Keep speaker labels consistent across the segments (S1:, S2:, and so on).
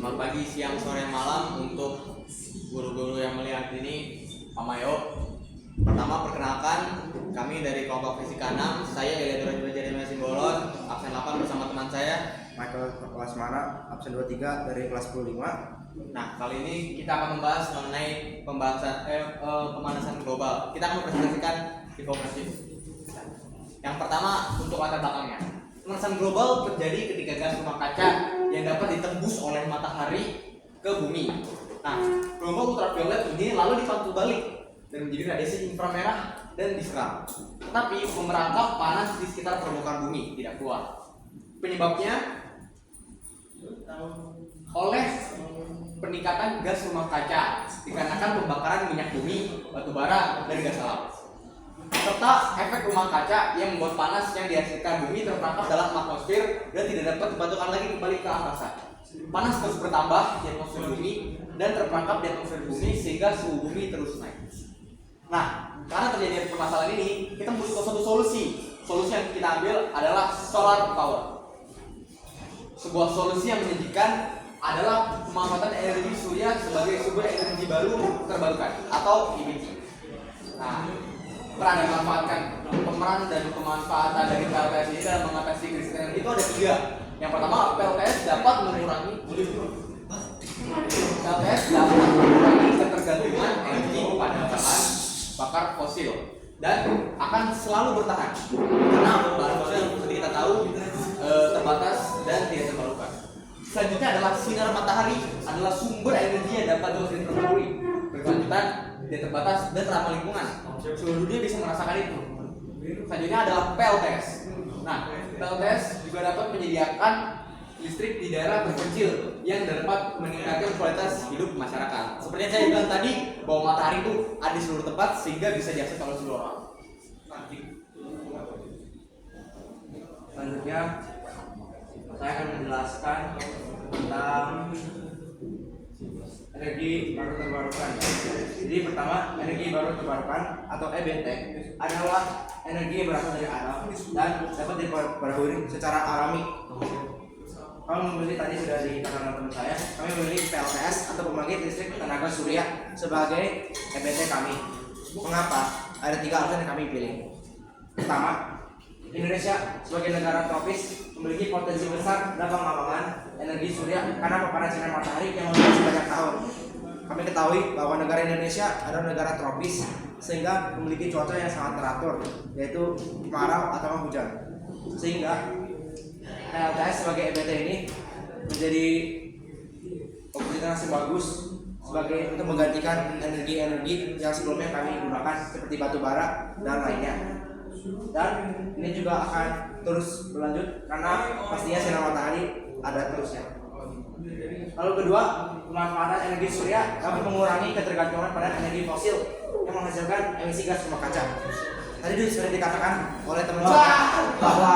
S1: Selamat pagi, siang, sore, malam untuk guru-guru yang melihat ini. Pak Mayo. Pertama, perkenalkan, kami dari kelompok fisika 6. Saya Eliadura Jeremy Simbolon, absen 8 bersama teman saya
S2: Michael Lasmana, absen 23 dari kelas 15.
S1: Nah, kali ini kita akan membahas mengenai pemanasan global. Kita akan mempresentasikan infografis. Yang pertama, untuk latar belakangnya. Pemanasan global terjadi ketika gas rumah kaca yang dapat ditembus oleh matahari ke bumi. Nah, gelombang ultraviolet ini lalu dipantul balik dan menjadi radiasi inframerah dan diserap. Tetapi memerangkap panas di sekitar permukaan bumi, tidak keluar. Penyebabnya oleh peningkatan gas rumah kaca dikarenakan pembakaran minyak bumi, batu bara, dan gas alam, serta efek rumah kaca yang membuat panas yang dihasilkan bumi terperangkap dalam atmosfer dan tidak dapat dipantulkan lagi kembali ke angkasa. Panas terus bertambah di atmosfer bumi dan terperangkap di atmosfer bumi sehingga suhu bumi terus naik. Nah, karena terjadi permasalahan ini, kita membutuhkan satu solusi. Solusi yang kita ambil adalah solar power. Sebuah solusi yang menjanjikan adalah pemanfaatan energi surya sebagai sumber energi baru terbarukan atau EBT. Nah, peran dan pemanfaatan dari PLTS ini dalam mengatasi krisis energi itu ada 3. Yang pertama, PLTS dapat mengurangi ketergantungan energi pada bahan bakar fosil dan akan selalu bertahan karena bahan fosil yang seperti kita tahu terbatas dan tidak terbarukan. Selanjutnya adalah sinar matahari adalah sumber energi yang dapat terus diperbarui, berkelanjutan, tidak terbatas dan ramah lingkungan. Seluruh dunia bisa merasakan itu. Selanjutnya adalah PLTS. Nah, PLTS juga dapat menyediakan listrik di daerah terpencil yang dapat meningkatkan kualitas hidup masyarakat. Seperti yang saya bilang tadi, bahwa matahari itu ada di seluruh tempat sehingga bisa diakses oleh seluruh orang.
S2: Selanjutnya, saya akan menjelaskan tentang energi baru terbarukan. Jadi pertama, energi baru terbarukan atau EBT adalah energi yang berasal dari alam dan dapat diperbarui secara alami. Kami memilih, tadi sudah dikatakan teman saya, kami memilih PLTS atau pembangkit listrik tenaga surya sebagai EBT kami. Mengapa? Ada 3 alasan yang kami pilih. Pertama, Indonesia sebagai negara tropis memiliki potensi besar dalam pengembangan energi surya karena paparan sinar matahari yang memiliki banyak tahun. Kami ketahui bahwa negara Indonesia adalah negara tropis sehingga memiliki cuaca yang sangat teratur, yaitu kemarau atau hujan. Sehingga PLTS sebagai EBT ini menjadi alternatif bagus sebagai untuk menggantikan energi-energi yang sebelumnya kami gunakan seperti batu bara dan lainnya. Dan ini juga akan terus berlanjut karena pastinya sinar matahari ada terusnya. Lalu kedua, pemanfaatan energi surya dapat mengurangi ketergantungan pada energi fosil yang menghasilkan emisi gas rumah kaca. Tadi sudah dikatakan oleh teman saya bahwa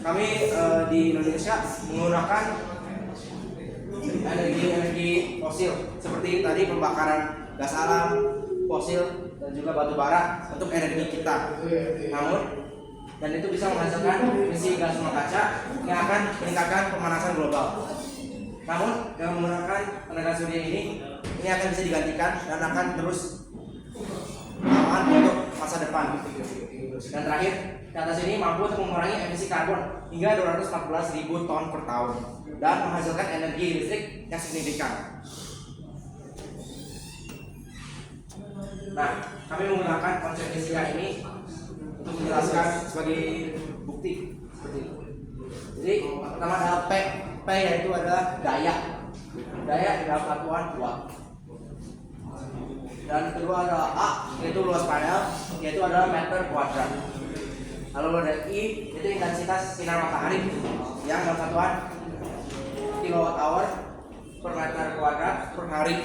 S2: kami di Indonesia menggunakan energi fosil seperti tadi pembakaran gas alam, fosil dan juga batu bara untuk energi kita. Namun dan itu bisa menghasilkan emisi gas rumah kaca yang akan meningkatkan pemanasan global. Namun dengan menggunakan tenaga surya ini akan bisa digantikan dan akan terus aman untuk masa depan. Dan terakhir, di atas ini mampu untuk mengurangi emisi karbon hingga 214.000 ton per tahun dan menghasilkan energi listrik yang signifikan. Nah, kami menggunakan konsep fisika ini untuk menjelaskan sebagai bukti seperti ini. Jadi pertama adalah P. P yaitu adalah daya. Daya dalam satuan watt. Dan kedua adalah A, yaitu luas panel, yaitu adalah meter kuadrat. Lalu ada I, itu intensitas sinar matahari yang dalam satuan kilowatt hour per meter kuadrat per hari.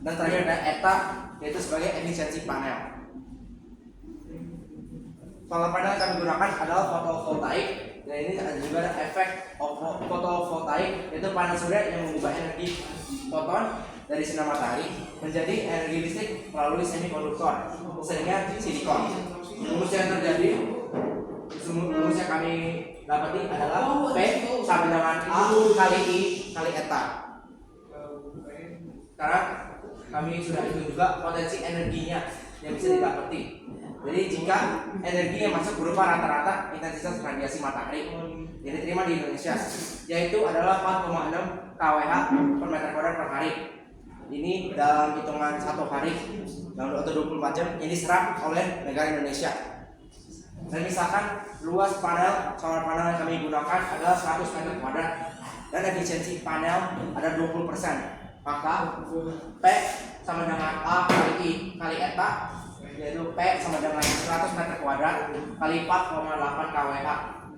S2: Dan terakhir ada eta, yaitu sebagai efisiensi panel. Solar panel yang kami gunakan adalah fotovoltaik, dan ini ada juga ada efek fotovoltaik, yaitu panel surya yang mengubah energi foton dari sinar matahari menjadi energi listrik melalui semikonduktor sehingga silikon. Rumus yang terjadi, rumus yang kami dapati adalah P sama dengan A kali I kali eta. Sekarang kami sudah hitung juga potensi energinya yang bisa didapati. Jadi jika energi yang masuk berupa rata-rata intensitas radiasi matahari yang diterima di Indonesia, yaitu adalah 4,6 kWh per meter kuadrat per hari. Ini dalam hitungan 1 hari dalam 24 jam yang diserap oleh negara Indonesia. Dan misalkan luas solar panel yang kami gunakan adalah 100 meter kuadrat dan efisiensi panel ada 20%, maka P sama dengan A kali I kali eta, yaitu P sama dengan 100 meter kuadrat kali 4,8 kWh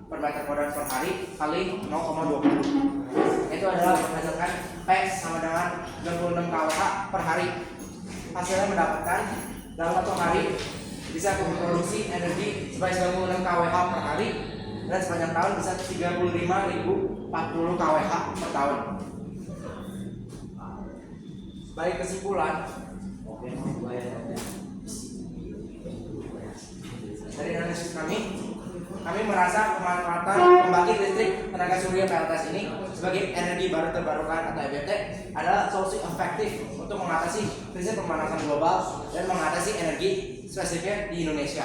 S2: per meter kuadrat per hari kali 0,20. Itu adalah menghasilkan P sama dengan 36 kWh per hari. Hasilnya mendapatkan dalam 1 hari bisa memproduksi energi sebanyak 96 kWh per hari dan sepanjang tahun bisa 35.040 kWh per tahun. Sebagai kesimpulan dari analisis kami merasa pemanfaatan pembangkit listrik tenaga surya PLTS ini sebagai energi baru terbarukan atau EBT adalah solusi efektif untuk mengatasi krisis pemanasan global dan mengatasi energi spesifiknya di Indonesia.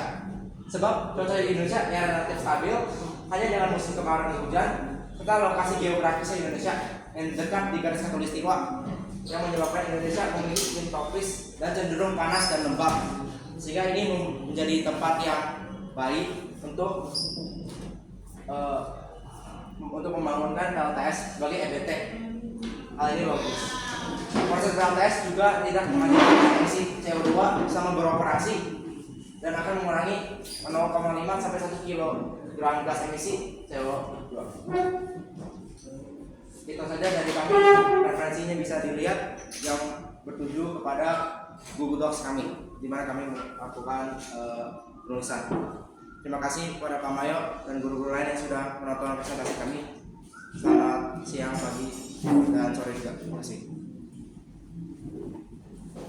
S2: Sebab cuaca di Indonesia yang relatif stabil hanya dengan musim kemarau dan hujan serta lokasi geografis Indonesia yang dekat di garis khatulistiwa yang menyebabkan Indonesia memiliki iklim tropis dan cenderung panas dan lembab, sehingga ini menjadi tempat yang baik untuk membangunkan PLTS sebagai EBT. Hal ini bagus. Proses PLTS juga tidak menghasilkan emisi CO2 selama beroperasi dan akan mengurangi 0,5 sampai 1 kg gas emisi CO2. Itu saja dari kami. Referensinya bisa dilihat yang bertuju kepada Google Docs kami, di mana kami melakukan penulisan. Terima kasih kepada Pak Mayo dan guru-guru lain yang sudah menonton presentasi kami. Selamat siang, pagi, dan sore juga. Terima kasih.